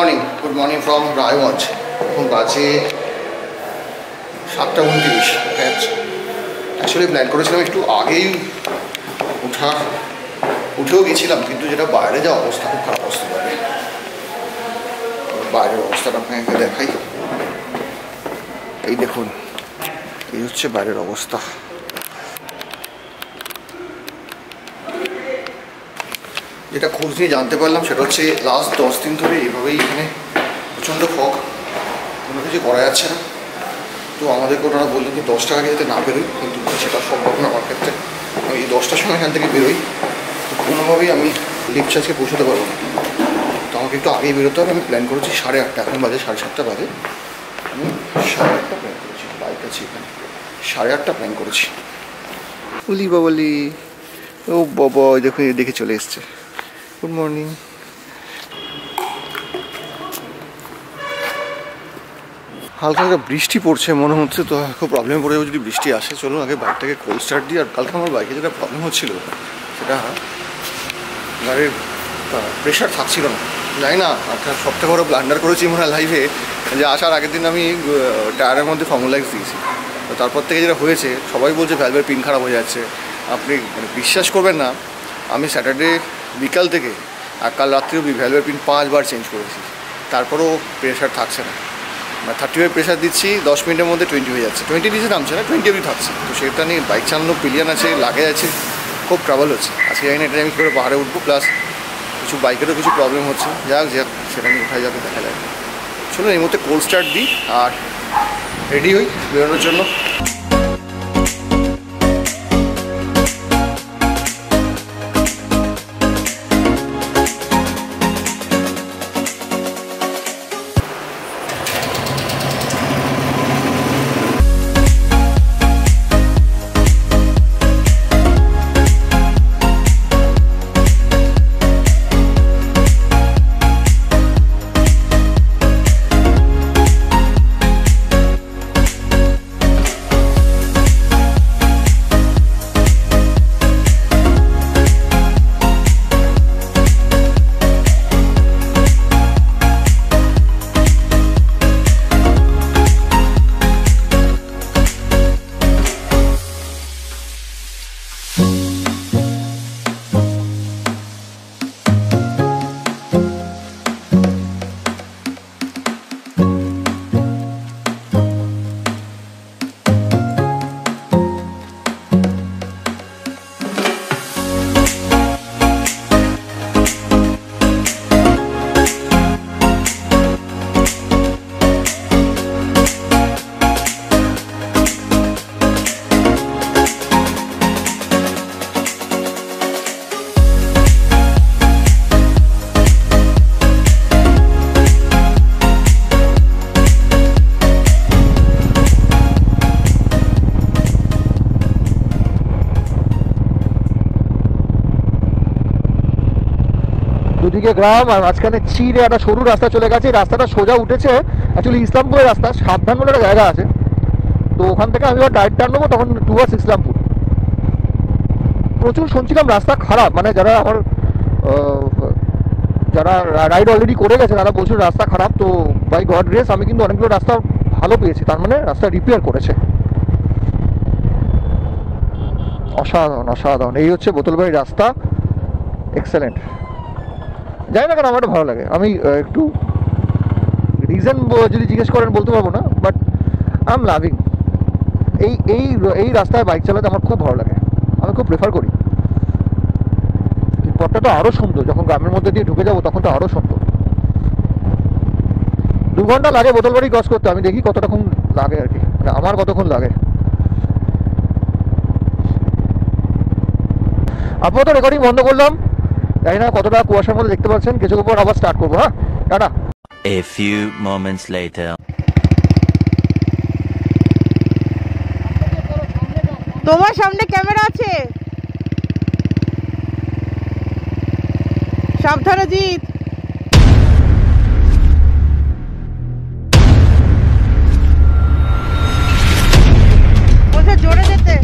Morning from Raiganj. এখন বাজে 7:29। Actually plan করেছিলাম একটু আগেই উঠেও গেছিলাম, কিন্তু যেটা বাইরে যা অবস্থা, খুব খারাপ অবস্থা। বাইরের অবস্থাটা আপনাকে দেখাই। এই দেখুন, এই হচ্ছে বাইরের অবস্থা। যেটা খোঁজ নিয়ে জানতে পারলাম সেটা হচ্ছে লাস্ট 10 দিন ধরে এভাবেই এখানে প্রচণ্ড ফগ, কোনো কিছু করা যাচ্ছে না। তো আমাদেরকে ওনারা বললেন যে 10 টাকা যাতে না বেরোই, কিন্তু সেটা সম্ভব না আমার ক্ষেত্রে। আমি এই 10টার সময় এখান থেকে বেরোই, তো কোনোভাবেই আমি লিফট চার্জকে পৌঁছাতে পারবো না। তো আমাকে একটু আগেই বেরোতে হবে। আমি প্ল্যান করেছি 8:30, এখন বাজে 7:30 বাজে। আমি 8:30 প্ল্যান করেছি, বাইক আছে এখানে। 8:30 প্ল্যান করেছি। উলি বাবলি, ও বাবা, দেখুন দেখে চলে এসছে। Good morning. হালকা হালকা বৃষ্টি পড়ছে মনে হচ্ছে, তো খুব প্রবলেমে পড়ে যাবে যদি বৃষ্টি আসে। চলুন আগে বাইকটাকে কোল্ড স্টার্ট দিই। আর কালকে আমার বাইকে যেটা প্রবলেম হচ্ছিল, সেটা গাড়ির প্রেশার থাকছিল না। জানি না, একটা সবথেকে বড় ব্লান্ডার করেছি মনে হয় লাইফে, যে আসার আগের দিন আমি টায়ারের মধ্যে ফর্মুলাইজ দিয়েছি। তো তারপর থেকে যেটা হয়েছে, সবাই বলছে ভ্যালভের পিন খারাপ হয়ে যাচ্ছে। আপনি বিশ্বাস করবেন না, আমি স্যাটারডে বিকাল থেকে আর কাল রাত্রি অবধি ভ্যালভের পিন 5 বার চেঞ্জ করেছি, তারপরেও প্রেশার থাকছে না। 35 প্রেশার দিচ্ছি, 10 মিনিটের মধ্যে 20 হয়ে যাচ্ছে। 20 নিচে নামছে না, 20 অবধি থাকছে। তো সেটা নিয়ে বাইক চালানো পিলিয়ান আছে, লাগে আছে, খুব ট্রাভেল হচ্ছে। আজকে জানি না এটা আমি কী করে পাহাড়ে উঠবো, প্লাস কিছু বাইকেরও কিছু প্রবলেম হচ্ছে। যাক সেটা নিয়ে উঠায় যাবে, দেখা যাবে। চলুন এই মুহূর্তে কোল্ড স্টার্ট দিই আর রেডি হই বেরোনোর জন্য। দুদিকে গ্রাম আর মাঝখানে চিড়ে একটা সরু রাস্তা চলে গেছে। রাস্তাটা সোজা উঠেছে অ্যাকচুয়ালি ইসলামপুরের রাস্তা, সাবধান বলে একটা জায়গা আছে। তো ওখান থেকে আমি আবার ডাইরেক্ট টার্ন নেবো তখন টুয়ার্ডস ইসলামপুর। প্রচুর শুনছিলাম রাস্তা খারাপ, মানে যারা রাইড অলরেডি করে গেছে তারা বলছিল রাস্তা খারাপ। তো বাই গড গ্রেস আমি কিন্তু অনেকগুলো রাস্তা ভালো পেয়েছি, তার মানে রাস্তা রিপেয়ার করেছে। অসাধারণ অসাধারণ। এই হচ্ছে বোতলবাড়ির রাস্তা, এক্সেলেন্ট। জানি না কেন আমার ভালো লাগে। আমি একটু রিজন যদি জিজ্ঞেস করেন বলতে পারবো না, বাট আই এম লাভিং। এই রাস্তায় বাইক চালাতে আমার খুব ভালো লাগে, আমি খুব প্রেফার করি। পথটা তো আরও সুন্দর, যখন গ্রামের মধ্যে দিয়ে ঢুকে যাবো তখন তো আরও সুন্দর। 2 ঘন্টা লাগে বোতলবাড়ি ক্রস করতে, আমি দেখি কতক্ষণ লাগে আর কি, মানে আমার কতক্ষণ লাগে। আপাতত রেকর্ডিং বন্ধ করলাম, জানি না কতটা কুয়াশার মধ্যে দেখতে পাচ্ছেন। কিছুক্ষণ পর আবার স্টার্ট করবো। হ্যাঁ, tata. A few moments later. তোমার সামনে ক্যামেরা আছে, সাবধানে জিৎ। বলছে জোরে যেতে।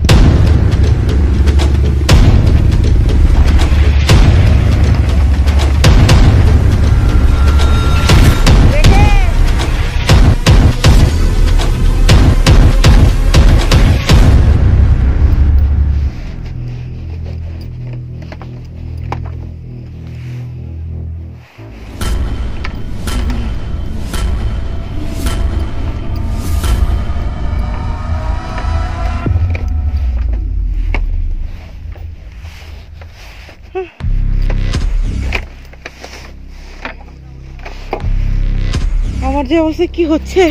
যে অবস্থা কি হচ্ছে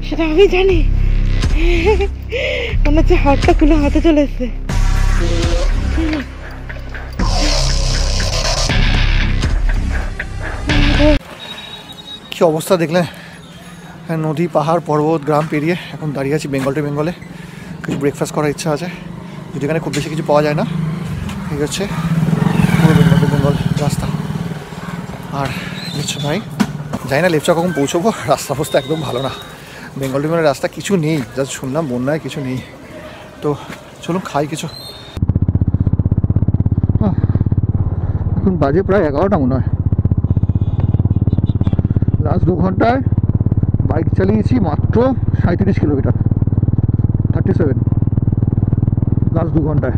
সেটা আমি জানি। মনে হচ্ছে হাতটা খুলে হাতে চলে এসছে। কি অবস্থা দেখলেন, নদী পাহাড় পর্বত গ্রাম পেরিয়ে এখন দাঁড়িয়ে আছি বেঙ্গল টু বেঙ্গলে। কিছু ব্রেকফাস্ট করার ইচ্ছা আছে, যদি এখানে খুব বেশি কিছু পাওয়া যায় না। ঠিক হচ্ছে পুরো বেঙ্গল টু বেঙ্গল রাস্তা। আর হচ্ছে ভাই যাই না লেপচা কখন পৌঁছবো, রাস্তা অবস্থা একদম ভালো না। বেঙ্গল টু বেঙ্গলের রাস্তা কিছু নেই, যা শুনলাম বন্যায় কিছু নেই। তো চলুন খাই কিছু। এখন বাজে প্রায় 11টা মনে হয়। লাস্ট 2 ঘন্টায় বাইক চালিয়েছি মাত্র 37 কিলোমিটার, 37 লাস্ট 2 ঘন্টায়।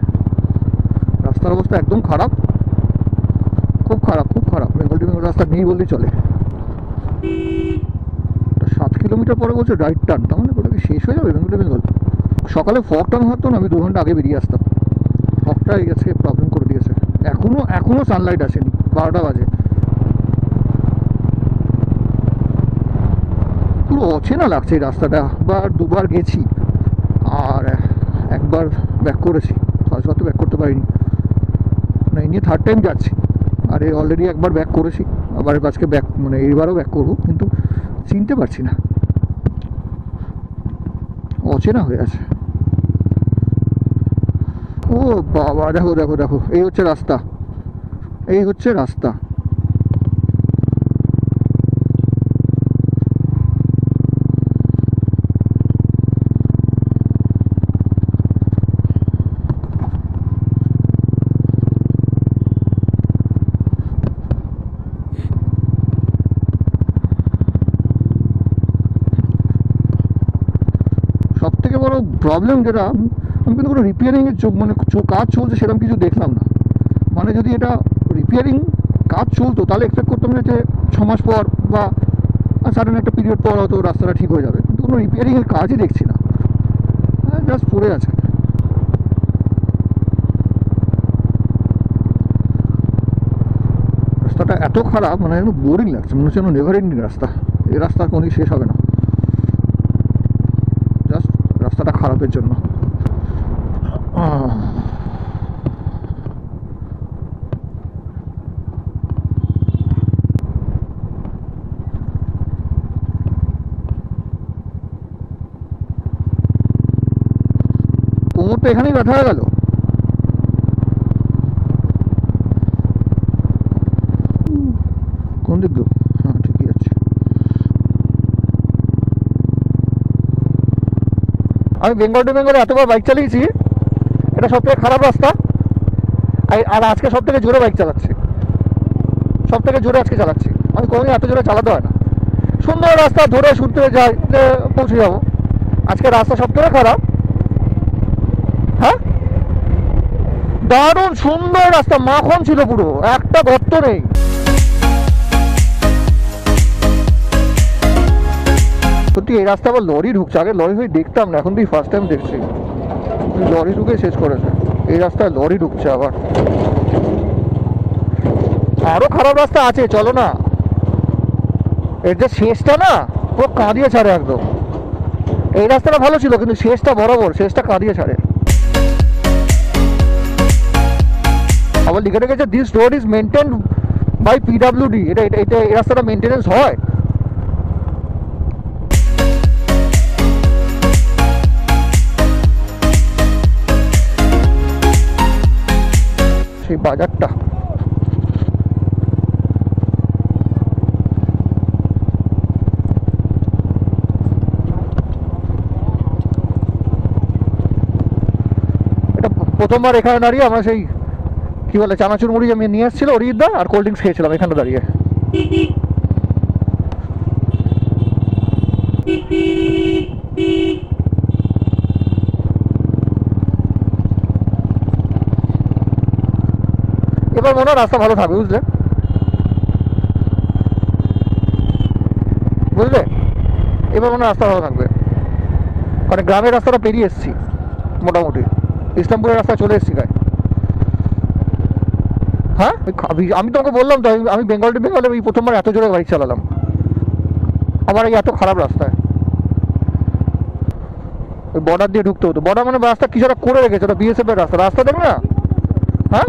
রাস্তার অবস্থা একদম খারাপ, খুব খারাপ, খুব খারাপ। বেঙ্গল টু বেঙ্গল রাস্তা নেই বললেই চলে। 7 কিলোমিটার পরে বলছে রাইট টার্ন, তার মানে ওটা কি শেষ হয়ে যাবে বেঙ্গল টু বেঙ্গল? সকালে ফগ টার্ন হতো না, আমি 2 ঘন্টা আগে বেরিয়ে আসতাম। ফগটা গেছে প্রবলেম করে দিয়েছে। এখনো সানলাইট আসেনি, 12টা বাজে। পুরো অচেনা লাগছে এই রাস্তাটা। দুবার গেছি আর একবার ব্যাক করেছি, ফার্স্টবার তো ব্যাক করতে পারিনি না, এই নিয়ে 3rd টাইম যাচ্ছি। আর অলরেডি একবার ব্যাক করেছি, আবার আজকে ব্যাক মানে এইবারও ব্যাক করবো, কিন্তু চিনতে পারছি না, অচেনা হয়ে আছে। ও বাবা, দেখো দেখো দেখো, এই হচ্ছে রাস্তা, এই হচ্ছে রাস্তা। সবথেকে বড় প্রবলেম যেটা, আমি কিন্তু কোনো রিপেয়ারিংয়ের মানে কাজ চলছে সেরকম কিছু দেখলাম না। মানে যদি এটা রিপেয়ারিং কাজ চলতো তাহলে এক্সপেক্ট করতাম যে 6 মাস পর বা সাডেন একটা পিরিয়ড পর হয়তো রাস্তাটা ঠিক হয়ে যাবে, কিন্তু কোনো রিপেয়ারিংয়ের কাজই দেখছি না, জাস্ট পড়ে আছে। রাস্তাটা এত খারাপ, মানে একদম বোরিং লাগছে, মনে হচ্ছে নেভার এন্ডিং রাস্তা। এই রাস্তা কোনোদিন শেষ হবে না, জাস্ট রাস্তাটা খারাপের জন্য। কোমরটা এখানেই ব্যথা হয়ে গেল। কোন দিক গো? হ্যাঁ ঠিকই আছে। আমি বেঙ্গল টু বেঙ্গলে এতবার বাইক চালিয়েছি, এটা সবথেকে খারাপ রাস্তা। আর আজকে সব থেকে জোরে বাইক চালাচ্ছি, সব থেকে জোরে আজকে চালাচ্ছি। আমি কোনোদিন এত জোরে চালাতে হয় না। সুন্দর রাস্তা ধরে শুনতে যাই পৌঁছে যাবো, আজকে রাস্তা সব থেকে খারাপ। হ্যাঁ দারুণ সুন্দর রাস্তা, মাখন ছিল পুরো, একটা গর্ত নেই। সত্যি এই রাস্তা আবার লরি ঢুকছে, আগে লরি হয়ে দেখতাম না, এখন তুই ফার্স্ট টাইম দেখছি লরি ঢুকে শেষ করেছে। এই রাস্তায় লরি ঢুকছে আবার। আরো খারাপ রাস্তা আছে, চলো না। এর যে শেষটা না পুরো কাঁদিয়ে ছাড়ে একদম। এই রাস্তাটা ভালো ছিল, কিন্তু শেষটা বরাবর, শেষটা কাঁদিয়ে ছাড়ে। আবার লিখে রেখেছে this road is maintained by PWD। এটা এই রাস্তাটা মেনটেনেন্স হয়? সেই বাজারটা এটা প্রথমবার এখানে দাঁড়িয়ে আমরা সেই কি বলে চানাচুর মুড়ি আমি নিয়ে এসেছিল অরিদা, আর কোল্ড ড্রিঙ্কস খেয়েছিলাম এখানে দাঁড়িয়ে। এবার মনে হয় রাস্তা ভালো থাকবে, বুঝলে বুঝলে এবার মনে হয় রাস্তা ভালো থাকবে, কারণ গ্রামের রাস্তাটা পেরিয়ে এসেছি মোটামুটি, ইসলামপুরের রাস্তা চলে এসেছি গায়ে। হ্যাঁ আমি তোমাকে বললাম তো, আমি বেঙ্গল টু বেঙ্গলে এই প্রথমবার এত জোরে বাইক চালালাম। আমার এই এত খারাপ রাস্তায় ওই বর্ডার দিয়ে ঢুকতে হতো। বর্ডার মানে রাস্তা কিছু একটা করে রেখেছে, ওটা বিএসএফ এর রাস্তা। রাস্তা দেখো না, হ্যাঁ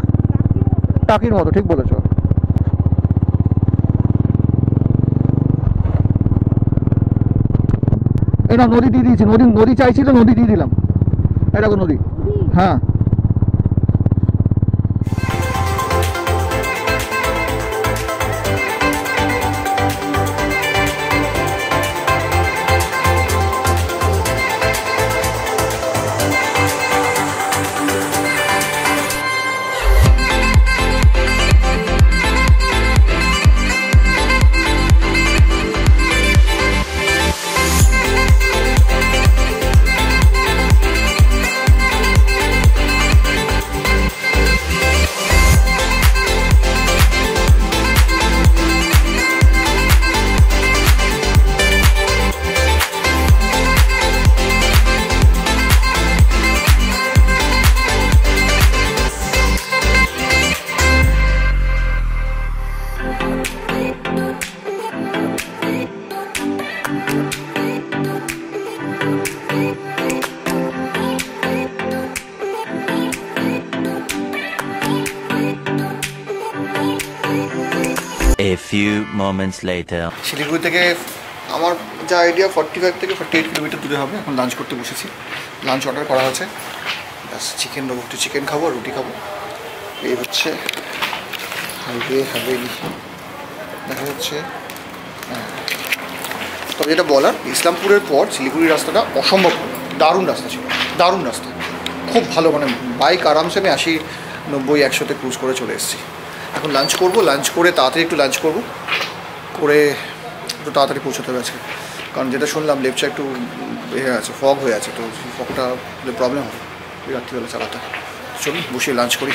টাকির মতো, ঠিক বলেছো। এই না নদী দিয়ে দিয়েছি, নদী চাইছিল, নদী দিয়ে দিলাম। এটা নদী, হ্যাঁ। A few moments later. Siliguri থেকে আমার যা আইডিয়া 45 থেকে 48 কিলোমিটার দূরে হবে। এখন লাঞ্চ করতে বসেছি, লাঞ্চ অর্ডার করা আছে। ব্যাস চিকেন নেবো, একটু চিকেন খাবো আর রুটি খাবো। এই হচ্ছে হাইওয়ে হাভেলি দেখা যাচ্ছে। তবে যেটা বলার, ইসলামপুরের পর শিলিগুড়ির রাস্তাটা অসম্ভব দারুণ রাস্তা ছিল, দারুণ রাস্তা, খুব ভালো। মানে বাইক আরামসে আমি 80, 90, 100-তে ক্রুজ করে চলে এসেছি। এখন লাঞ্চ করবো, লাঞ্চ করে তাড়াতাড়ি একটু লাঞ্চ করবো, করে একটু তাড়াতাড়ি পৌঁছতে হবে আজকে। কারণ যেটা শুনলাম লেপচা একটু হয়ে আছে, ফগ হয়ে আছে, তো সেই ফগটা প্রবলেম হবে রাত্রিবেলা চালাতে। চলুন বসে লাঞ্চ করি।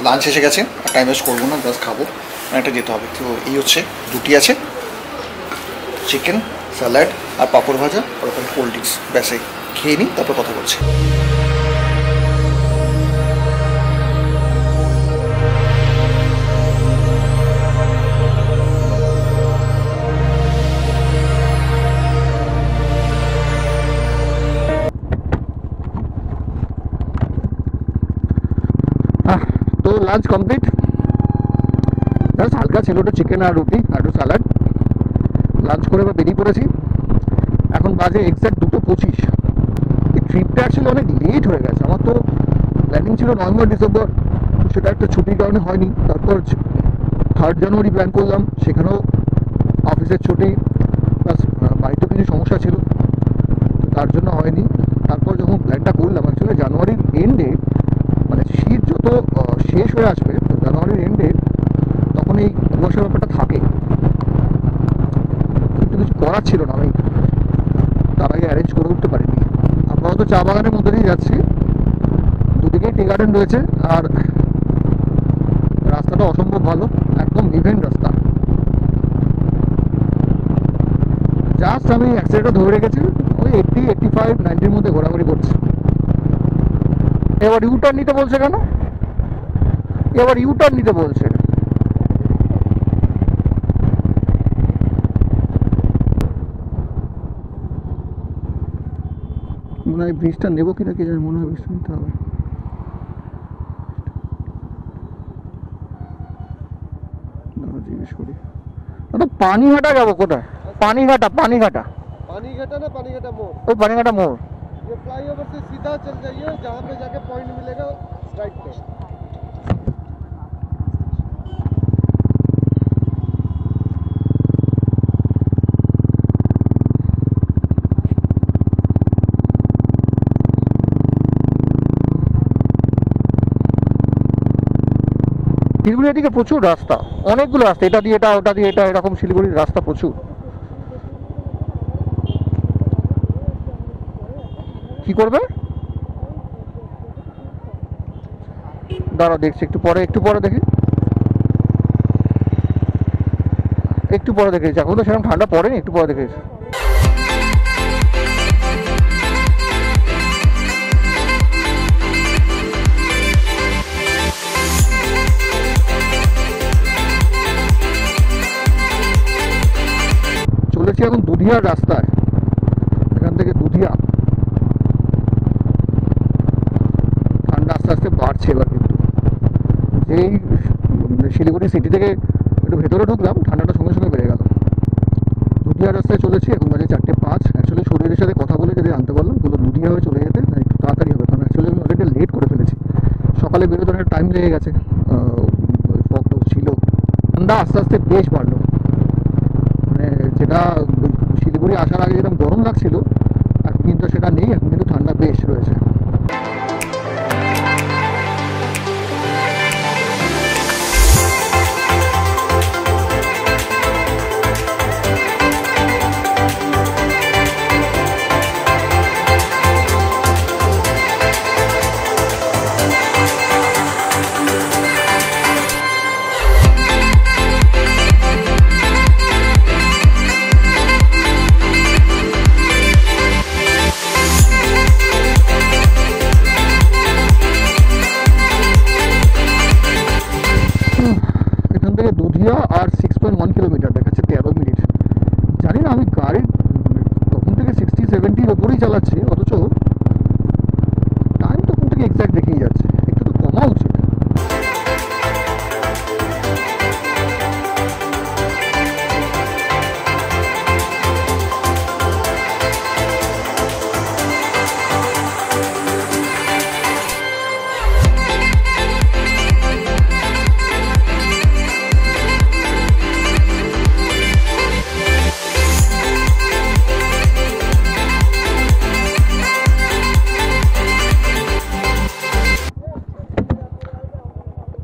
লাঞ্চ এসে গেছে, টাইম ওয়েস্ট করবো না, জাস্ট খাবো, একটা যেতে হবে। তো এই হচ্ছে রুটি আছে, চিকেন, স্যালাড আর পাঁপড় ভাজা আর ওখানে কোল্ড ড্রিঙ্কস, ব্যাসে খেয়ে নিই, তারপর কথা বলছি। তো লাঞ্চ কমপ্লিট, জাস্ট হালকা ছিল ওটা চিকেন আর রুটি আর একটু স্যালাড। লাঞ্চ করে এবার বেরিয়ে পড়েছি। এখন বাজে এক্স্যাক্ট 2:25। এই ট্রিপটা অ্যাকচুয়ালি অনেক লেট হয়ে গেছে। আমার তো প্ল্যানিং ছিল নভেম্বর ডিসেম্বর, সেটা একটা ছুটির কারণে হয়নি। তারপর 3 জানুয়ারি প্ল্যান করলাম, সেখানেও অফিসের ছুটি প্লাস বাড়িতে কিছু সমস্যা ছিল, তার জন্য হয়নি। তারপর যখন প্ল্যানটা করলাম অ্যাকচুয়ালি জানুয়ারির এন্ডে, মানে শীত যত শেষ হয়ে আসবে জানুয়ারির এন্ডে, তখন এই কুয়াশার ব্যাপারটা থাকে, কিন্তু কিছু করার ছিল না, আমি তার আগে অ্যারেঞ্জ করে উঠতে পারিনি। আপাতত চা বাগানের মধ্যে দিয়ে যাচ্ছি, দুদিকেই টি গার্ডেন রয়েছে আর রাস্তাটা অসম্ভব ভালো, একদম ইভেন্ট রাস্তা। জাস্ট আমি অ্যাক্সিডেন্টটা ধরে রেখেছি, ওই 80, 85, 90-র মধ্যে ঘোরাঘুরি করছি। এবার ইউটার্ন নিতে বলছে কেন? এবার ইউটার্ন নিতে বলছে। মনে হয় ব্রিজটা নেবো কিনা কি জানি, মনে হয় ব্রিজটা নিতে হবে। জিজ্ঞেস করি। পানিঘাটা যাবো কোথায়? পানিঘাটা पानीघाटा ना पानीघाटा मोड़, ওই পানিঘাটা মোড়। ये फ्लाईओवर से सीधा चल जाइए, जहाँ पे जाके पॉइंट मिलेगा स्ट्राइक पे। শিলিগুড়ি এদিকে প্রচুর রাস্তা, অনেকগুলো রাস্তা, এটা দিয়ে এটা, ওটা দিয়ে এটা, এরকম শিলিগুড়ির রাস্তা প্রচুর। কি করবে? দাঁড়া দেখছি, একটু পরে দেখি, একটু পরে দেখেছি, এখন তো সেরকম ঠান্ডা পড়েনি, একটু পরে দেখেছি। চলেছি এখন দুধিয়ার রাস্তায়, এখান থেকে দুধিয়া। ঠান্ডা আস্তে আস্তে বাড়ছে এবার, কিন্তু এই শিলিগুড়ি সিটি থেকে একটু ভেতরে ঢুকলাম, ঠান্ডাটা সঙ্গে সঙ্গে বেড়ে গেল। দুধিয়ার রাস্তায় চলেছি, এখন বাজে 4:05। অ্যাকচুয়ালি শরীরের সাথে কথা বলে যদি আনতে পারলাম, বলো দুধিয়া হয়ে চলে যেতে একটু তাড়াতাড়ি হবে, কারণ অ্যাকচুয়ালি আমি অলরেডি লেট করে ফেলেছি। সকালে বেরোতে অনেক টাইম লেগে গেছে, ফগ ছিল। ঠান্ডা আস্তে আস্তে বেশ বাড়লো, মানে যেটা শিলিগুড়ি আসার আগে যেরকম গরম লাগছিল, এখন কিন্তু সেটা নেই, এখন কিন্তু ঠান্ডা বেশ রয়েছে। আর 6.1 কিলোমিটার দেখাচ্ছে, 13 মিনিট। জানি না, আমি গাড়ি তখন থেকে 60-70 ওপরেই চালাচ্ছি, অথচ টাইম তখন থেকে এক্স্যাক্ট দেখেই যাচ্ছে। একটু তো কমা উচিত।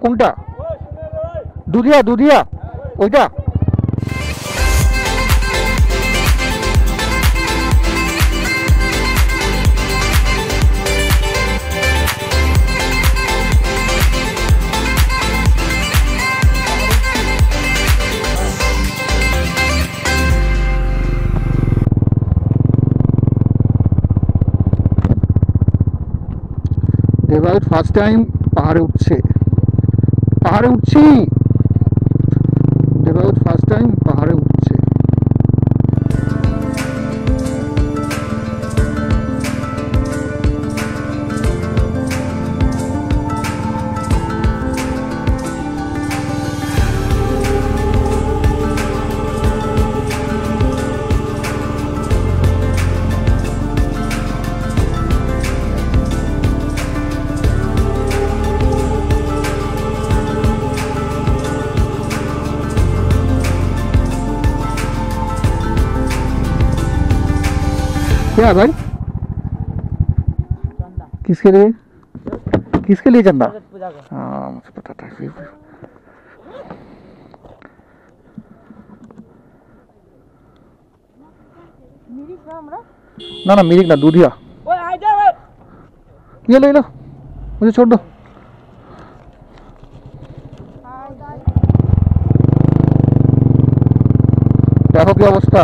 কোনটা? দুধিয়া, দুধিয়া ওইটা। দেবায়ত ফার্স্ট টাইম পাহাড়ে উঠছে, পাহাড়ে উঠছি। দেবায়ত ফার্স্ট টাইম পাহাড়ে উঠছে। क्या भाई? किसके लिए? किसके लिए चंदा? हाँ मुझे पता था। ना ना मिरिक ना, दूधिया। ये ले लो, मुझे छोड़ दो। देखो क्या अवस्था।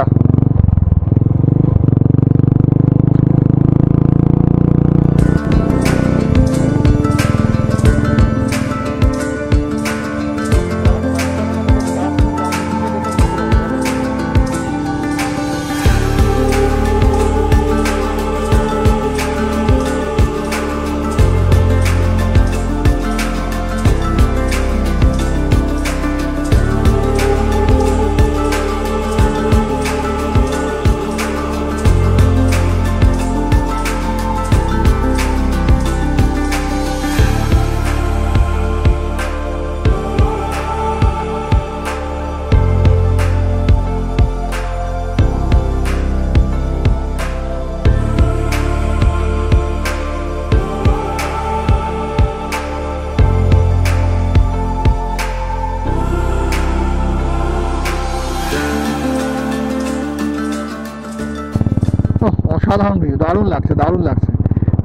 অসাধারণ ভিউ, দারুণ লাগছে দারুণ লাগছে।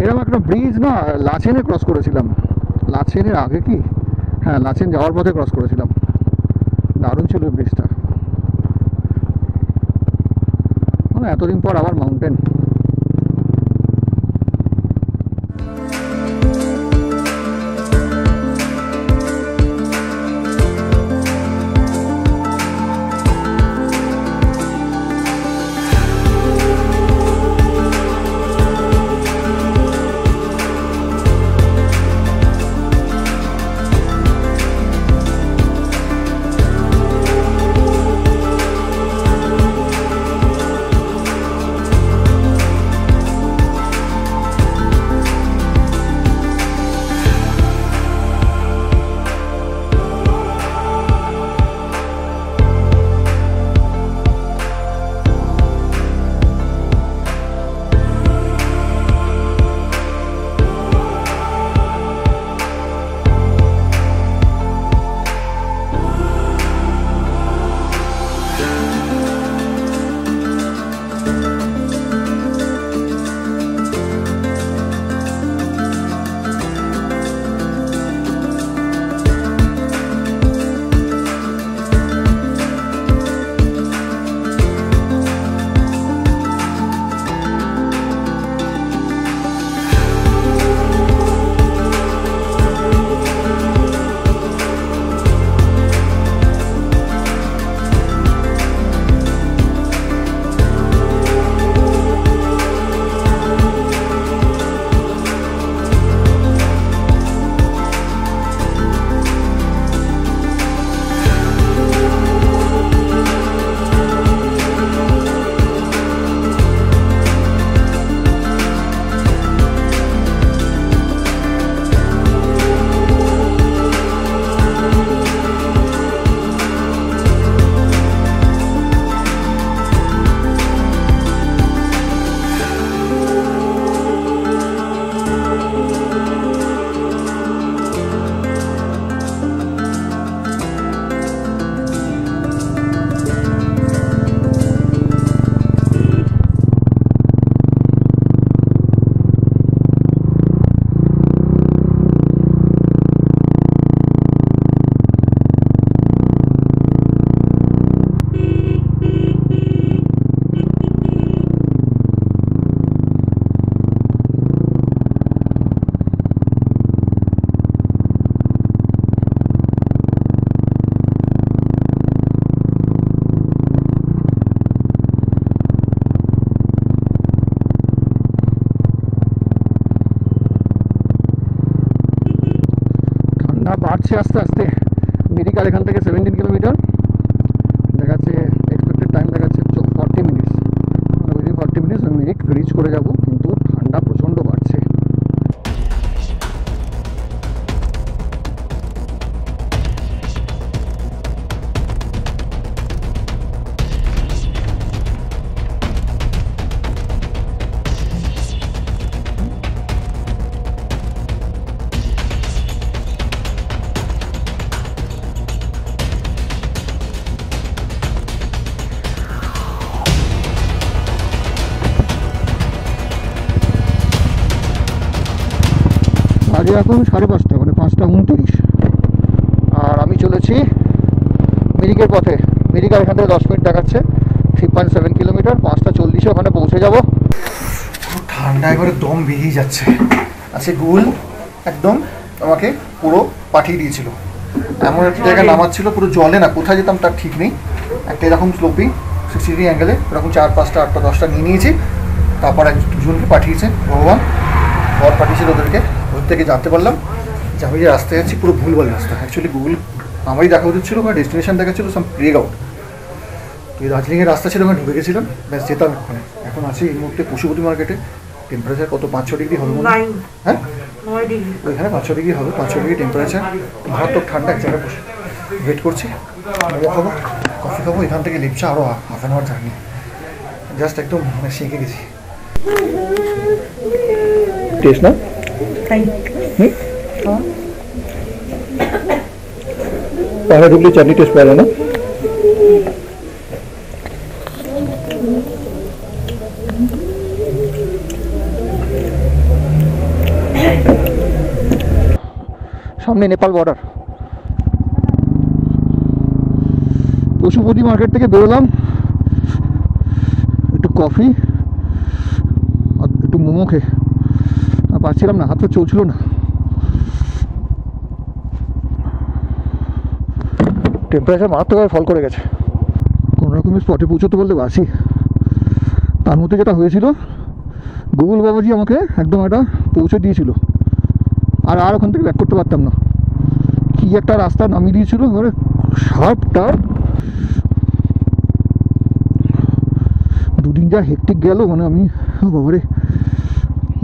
এরকম একটা ব্রিজ না লাচেনে ক্রস করেছিলাম, লাচেনের আগে কি, হ্যাঁ লাচেন যাওয়ার পথে ক্রস করেছিলাম, দারুণ ছিল ব্রিজটা। মানে এতদিন পর আবার মাউন্টেন। বাড়ছে আস্তে আস্তে। মিরিকাল এখান থেকে 17 কিলোমিটার দেখাচ্ছে, এক্সপেক্টেড টাইম দেখাচ্ছে 40 মিনিটস, মানে উইদিন 40 মিনিটস আমি মিরিক রিচ করে যাব, কিন্তু ঠান্ডা প্রচণ্ড বাড়ছে। আগে এখন 5:30, মানে 5:29, আর আমি চলেছি মিরিকের পথে। মিরিক এখান থেকে 10 মিনিট দেখাচ্ছে, 3.7 কিলোমিটার, 5:40 ওখানে পৌঁছে যাব। ঠান্ডা এবারে দম বেরিয়ে যাচ্ছে। আজকে গুগল একদম আমাকে পুরো পাঠিয়ে দিয়েছিল, এমন একটা জায়গায় নামাচ্ছিল পুরো জলে, না কোথায় যেতাম তার ঠিক নেই। একটা এরকম স্লোপি 60 ডিগ্রি অ্যাঙ্গেলে এরকম 4, 5টা, 8টা, 10টা নিয়ে নিয়েছি। তারপর দুজনকে পাঠিয়েছে ভগবান, ঘর পাঠিয়েছিল ওদেরকে। ওদের থেকে জানতে পারলাম যে আমি যে রাস্তায় যাচ্ছি পুরো ভুলভাল রাস্তা। অ্যাকচুয়ালি গুগল আমারই দেখা উচিত ছিল, কারণ ডেস্টিনেশন দেখাচ্ছিল সাম প্লে গ্রাউন্ড। তো এই দার্জিলিংয়ের রাস্তা ছিল, ওখানে ঢুকে গেছিলাম, ব্যাস যেতাম ওখানে। এখন আছি এই মুহূর্তে পশুপতি মার্কেটে। টেম্পারেচার কত, 5-6 ডিগ্রি হবে মনে হয়, হ্যাঁ 9 ডিগ্রি, ওইখানে 5-6 ডিগ্রি হবে, 5-6 ডিগ্রি টেম্পারেচার। মারাত্মক ঠান্ডা, এক জায়গায় বসে ওয়েট করছি, খাবো, কফি খাবো। এখান থেকে লিপচা আরও half an hour journey, just একদম মানে শিখে গেছি। টেস্ট না পাহাড়ে ঢুকলে চাটনি টেস্ট পাওয়া যায় না। সামনে নেপাল বর্ডার। পশুপতি মার্কেট থেকে বেরোলাম, একটু কফি আর একটু মোমো খেয়ে, আর পাচ্ছিলাম না, হাত চলছিল না। টেম্পারেচার মারাত্মকভাবে ফল করে গেছে। কোনো রকমের স্পটে পৌঁছতে বলতে বাসি। তার মধ্যে যেটা হয়েছিল, গুগল বাবাজি আমাকে একদম একটা পৌঁছে দিয়েছিল, আর ওখান থেকে ব্যাক করতে পারতাম না। কি একটা রাস্তা নামিয়ে দিয়েছিল, মানে শার্প টার্ন। দুদিন যা হেক্টিক গেল, মানে আমি বাবারে,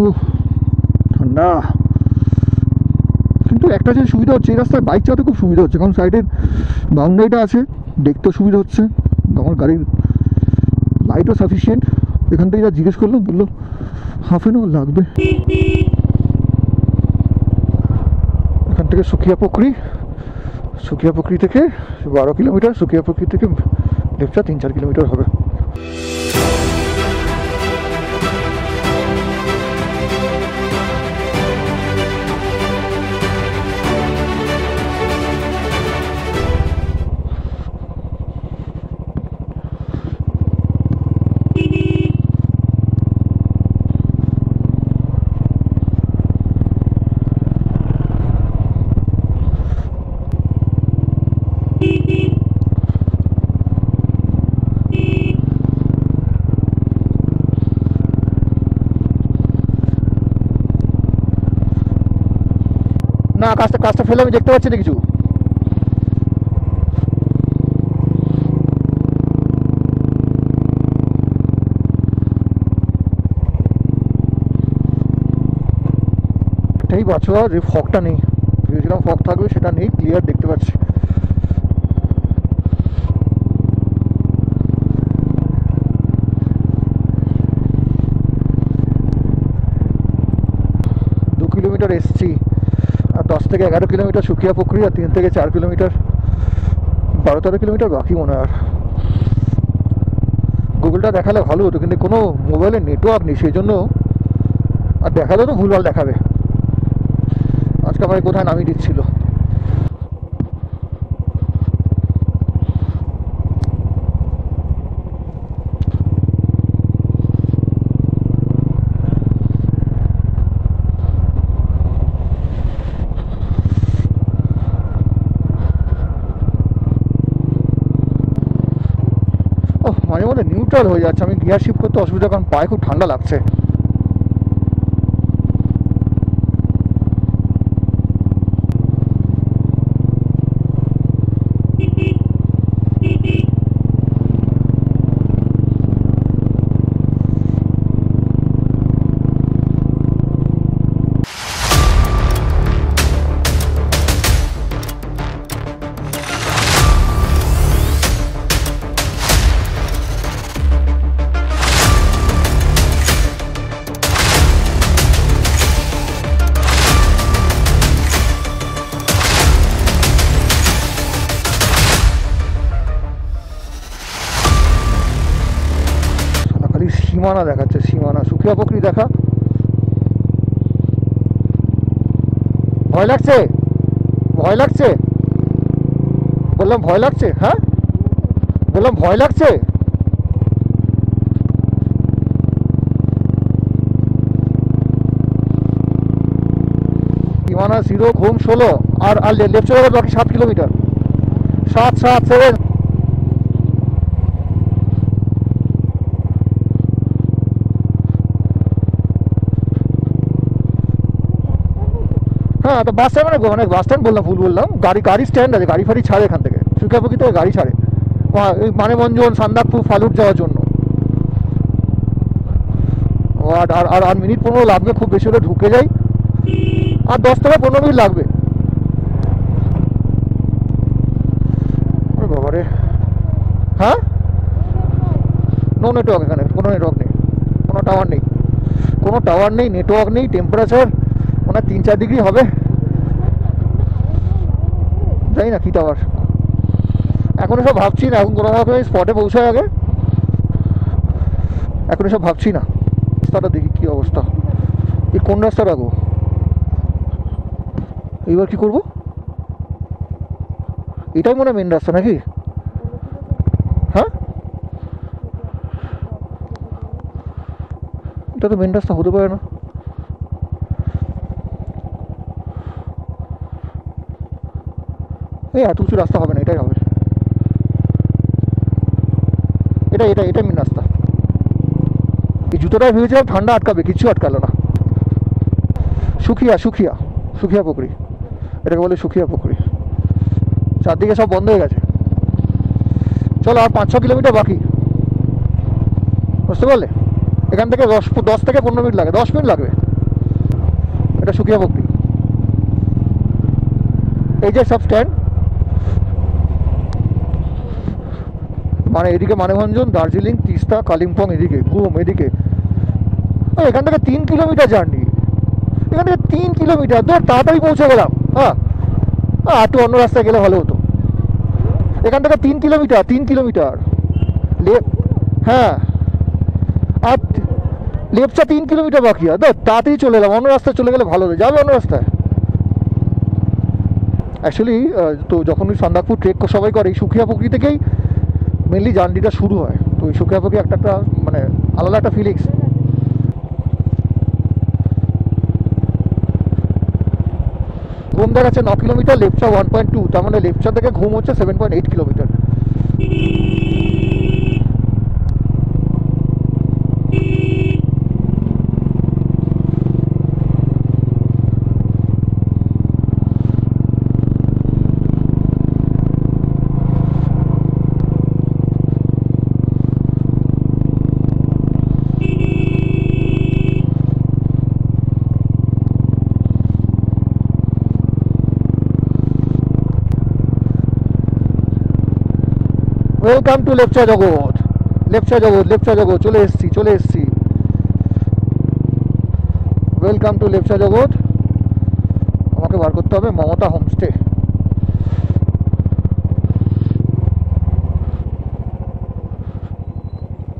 ও ঠান্ডা। কিন্তু একটা যে সুবিধা হচ্ছে, এই রাস্তায় বাইক চালাতে খুব সুবিধা হচ্ছে, কারণ সাইডের বাউন্ডারিটা আছে, দেখতেও সুবিধা হচ্ছে। আমার গাড়ির লাইটও সাফিসিয়েন্ট। এখান থেকে যা জিজ্ঞেস করলাম, বললো হাফ অ্যান আওয়ার লাগবে। এখান থেকে সুকিয়া পুকুরি, সুকিয়া পুকুরি থেকে 12 কিলোমিটার, সুকিয়া পুকুরি থেকে লেপচা 3-4 কিলোমিটার হবে। না, কাজটা ফেলে আমি দেখতে পাচ্ছি না কিছু। এটাই বাঁচোয়া যে ফগটা নেই, ভেবেছিলাম ফগ থাকবে, সেটা নেই, ক্লিয়ার দেখতে পাচ্ছি। কিলোমিটার এসছি, আর 10 থেকে 11 কিলোমিটার সুকিয়া পুকুরি, আর 3 থেকে 4 কিলোমিটার, 12-13 কিলোমিটার বাকি মনে হয়। গুগলটা দেখালে ভালো হতো, কিন্তু কোনো মোবাইলে নেটওয়ার্ক নেই, সেই জন্য আর দেখালে তো ভুলভাল দেখাবে। আজকে আমার কোথায় নামিয়ে দিচ্ছিল। মাঝে মধ্যে নিউট্রাল হয়ে যাচ্ছে, আমি গিয়ার শিফট করতে অসুবিধা, কারণ পায়ে খুব ঠান্ডা লাগছে। সীমানা দেখাচ্ছে, সীমানা, সুকিয়া পুকুরি দেখা। ভয় লাগছে, ভয় লাগছে, বললাম ভয় লাগছে। হ্যাঁ বললাম ভয় লাগছে। সীমানা 0 ঘুম 16, আর লেফট চলে বাকি 7 কিলোমিটার, 7 হ্যাঁ, তো বাস স্ট্যান্ড মানে বাস স্ট্যান্ড বললাম, ভুল বললাম। গাড়ি স্ট্যান্ড আছে, গাড়ি ফাড়ি ছাড়ে এখান থেকে, সুকিয়াপুকুরি থেকে গাড়ি ছাড়ে মানেমঞ্জন, সান্দাকপুর, ফালুট যাওয়ার জন্য। আর মিনিট 15 লাগবে, খুব বেশি হলে ঢুকে যাই, আর 10 থেকে 15 মিনিট লাগবে। বাবারে, হ্যাঁ নো নেটওয়ার্ক, এখানে কোনো নেটওয়ার্ক নেই, কোনো টাওয়ার নেই, কোনো টাওয়ার নেই, নেটওয়ার্ক নেই। টেম্পারেচার মানে 3-4 ডিগ্রি হবে, জানি না কি টাওয়ার। এখন এসব ভাবছি না, এখন কোনো রকম স্পটে পৌঁছায় আগে, এখন এসব ভাবছি না। রাস্তাটা দেখি কি অবস্থা, এই কোন রাস্তা রাখবো, এইবার কি করবো। এটাই মনে হয় মেন রাস্তা নাকি? হ্যাঁ, এটা তো মেন রাস্তা হতে পারে না। এই এত কিছু রাস্তা হবে না, এটাই হবে, এটা মেন রাস্তা। এই জুতোটাই ভেবেছিলাম ঠান্ডা আটকাবে, কিছু আটকালো না। সুখিয়া পুকুরি, এটাকে বলে সুখিয়া পুকুরি। চারদিকে সব বন্ধ হয়ে গেছে। চলো আর 5-6 কিলোমিটার বাকি, বুঝতে পারলে? এখান থেকে 10 থেকে 15 মিনিট লাগে, 10 মিনিট লাগবে। এটা সুখিয়া পুকুরি। এই যে সব স্ট্যান্ড, মানে এদিকে মানেভঞ্জন, দার্জিলিং, তিস্তা, কালিম্পং, এদিকে ঘুম, এদিকে। এখান থেকে 3 কিলোমিটার জার্নি, এখান থেকে 3 কিলোমিটার, ধর তাড়াতাড়ি পৌঁছে গেলাম। হ্যাঁ, একটু অন্য রাস্তায় গেলে ভালো হতো। এখান থেকে 3 কিলোমিটার হ্যাঁ, আর লেপচা 3 কিলোমিটার বাকি। আর তাড়াতাড়ি চলে এলাম, অন্য রাস্তায় চলে গেলে ভালো হতো। যাবে অন্য রাস্তায়? অ্যাকচুয়ালি তো যখন ওই সন্দাকপুর ট্রেক সবাই করে, এই সুখিয়া পুকুরি থেকেই মেনলি জার্নিটা শুরু হয়। তো ওই সুখিয়া পুকুরি একটা মানে আলাদা একটা ফিলিংস। ঘুম দেখাচ্ছে 9 কিলোমিটার, লেপচা 1.2, তার মানে লেপচা থেকে ঘুম হচ্ছে 7.8 কিলোমিটার। ওয়েলকাম টু লেপচা জগৎ, চলে এসছি। ওয়েলকাম টু লেপচা জগৎ। আমাকে বার করতে হবে Mamata homestay.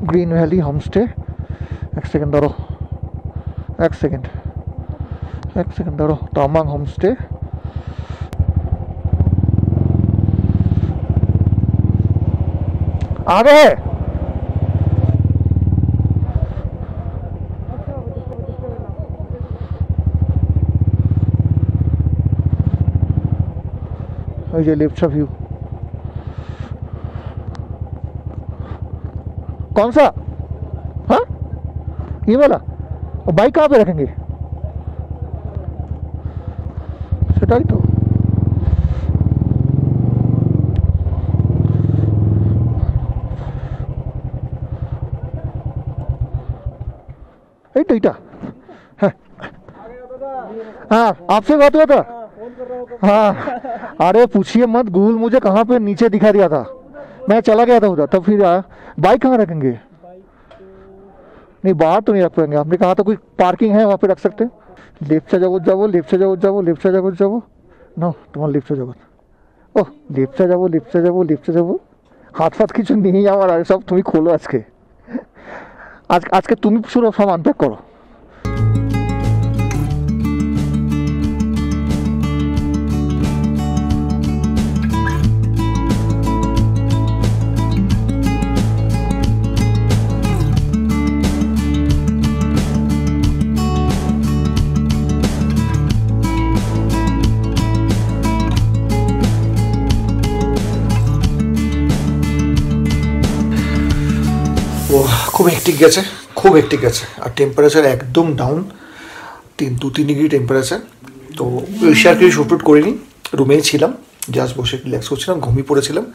Green valley homestay. এক সেকেন্ড ধরো, তামাং হোমস্টে। आगे है। ये लेप्चा व्यू कौन सा? हाँ, ये वाला। बाइक कहाँ पे रखेंगे? सेटाई तो हाँ, आपसे बात हुआ था। हाँ, अरे पूछिए मत, गूगल मुझे कहाँ पे नीचे दिखा दिया था, मैं चला गया था उधर, तब फिर आया। बाइक कहाँ रखेंगे? नहीं, बाहर तो नहीं रख पाएंगे, आपने कहा था कोई पार्किंग है वहाँ पे रख सकते हैं। लेप्चा जगत जाबो ना, तुम्हारा लेप्चा जगत। ओह, लेप्चा जाबो हाथ फाथ কিছু নিয়ে যাওয়ার আর সব তুমি খোলো। আজকে তুমি পুরো সব আনপ্যাক করো। খুব হেক্টিক গেছে আর টেম্পারেচার একদম ডাউন, 2-3 ডিগ্রি টেম্পারেচার। তো বেশি আর কিছু শ্যুট করিনি, রুমেই ছিলাম, জাস্ট বসে রিল্যাক্স করছিলাম, ঘুমিয়ে পড়েছিলাম।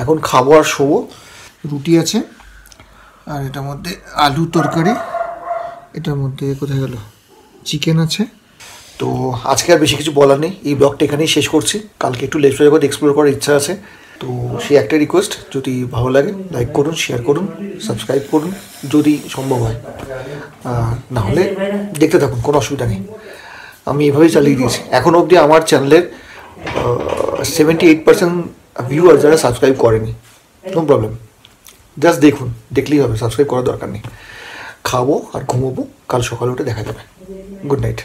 এখন খাবো আর শোবো। রুটি আছে আর এটার মধ্যে আলু তরকারি, এটার মধ্যে কোথায় গেল চিকেন আছে। তো আজকে আর বেশি কিছু বলার নেই, এই ব্লগটা এখানেই শেষ করছি। কালকে একটু লেপচা জগৎ এক্সপ্লোর করার ইচ্ছা আছে। তো সেই একটা রিকোয়েস্ট, যদি ভালো লাগে লাইক করুন, শেয়ার করুন, সাবস্ক্রাইব করুন যদি সম্ভব হয়, না হলে দেখতে থাকুন, কোনো অসুবিধা নেই। আমি এভাবেই চালিয়ে দিয়েছি। এখনও অবধি আমার চ্যানেলের 78% ভিউয়ার যারা সাবস্ক্রাইব করেনি, নো প্রবলেম, জাস্ট দেখুন, দেখলেই হবে, সাবস্ক্রাইব করার দরকার নেই। খাবো আর ঘুমোবো, কাল সকালে উঠে দেখা যাবে। Good night.